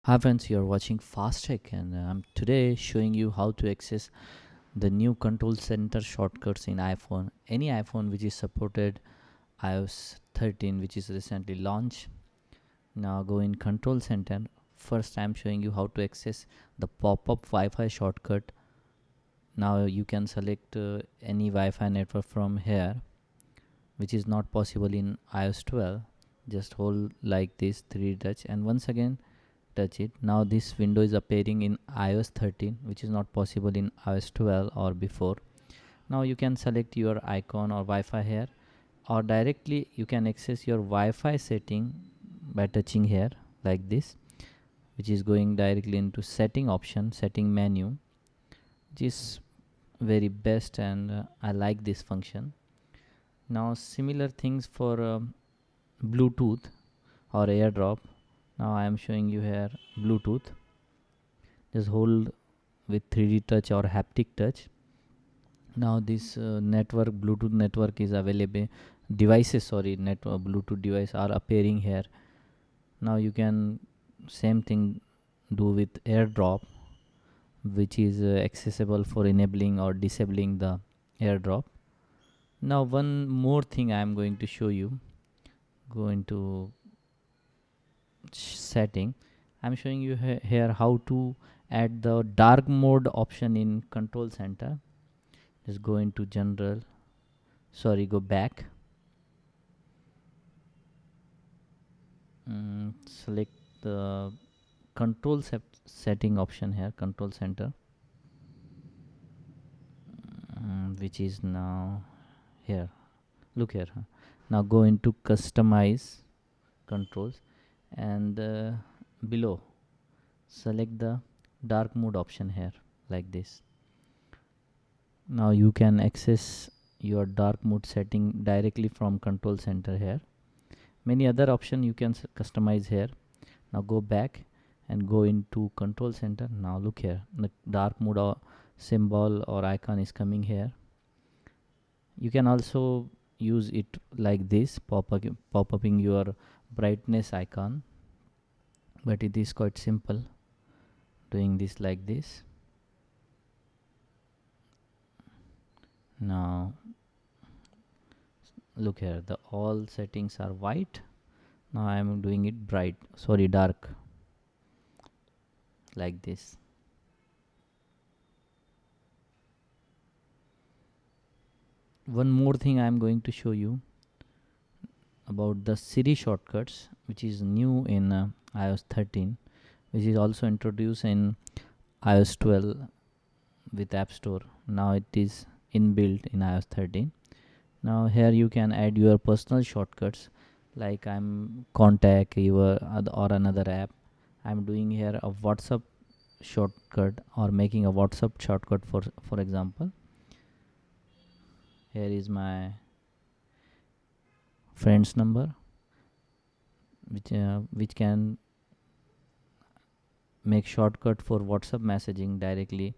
Hi friends, you're watching Fast Tech and I'm today showing you how to access the new control center shortcuts in iPhone. Any iPhone which is supported iOS 13 which is recently launched. Now go in control center. First I'm showing you how to access the pop-up Wi-Fi shortcut. Now you can select any Wi-Fi network from here, which is not possible in iOS 12. Just hold like this 3D touch and once again touch it. Now this window is appearing in iOS 13, which is not possible in iOS 12 or before. Now you can select your icon or Wi-Fi here, or directly you can access your Wi-Fi setting by touching here like this, which is going directly into setting option, setting menu, which is very best, and I like this function. Now similar things for Bluetooth or AirDrop. Now I am showing you here Bluetooth. Just hold with 3D touch or haptic touch. Now this network, Bluetooth network is available. Devices, sorry, network Bluetooth device are appearing here. Now you can same thing do with AirDrop, which is accessible for enabling or disabling the AirDrop. Now one more thing I am going to show you. Go into setting. I'm showing you here how to add the dark mode option in control center. Just go into general, sorry, go back, select the control setting option here, control center, which is now here. Look here, now go into customize controls and below select the dark mode option here like this. Now you can access your dark mode setting directly from control center here. Many other option you can customize here. Now go back and go into control center. Now look here, the dark mode symbol or icon is coming here. You can also use it like this, pop-upping your brightness icon, but it is quite simple doing this like this. Now look here, the all settings are white. Now I am doing it bright, sorry, dark, like this. One more thing I am going to show you about the Siri shortcuts, which is new in iOS 13, which is also introduced in iOS 12 with App Store. Now it is inbuilt in iOS 13. Now here you can add your personal shortcuts, like I'm contact your or another app. I'm doing here a WhatsApp shortcut or making a WhatsApp shortcut for example. Here is my friend's number, which can make shortcut for WhatsApp messaging directly.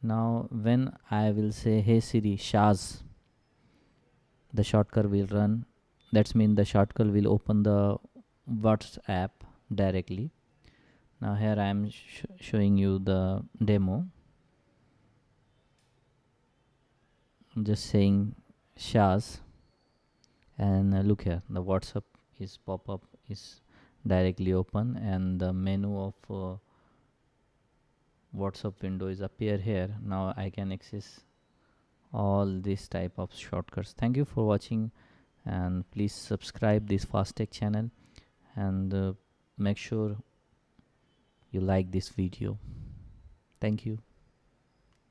Now when I will say hey Siri Shaz, the shortcut will run. That's mean the shortcut will open the WhatsApp directly. Now here I am showing you the demo. I'm just saying Shaz, and look here, the WhatsApp is pop-up is directly open, and the menu of WhatsApp window is appear here. Now I can access all this type of shortcuts. Thank you for watching, and please subscribe this Fast Tech channel, and make sure you like this video. Thank you.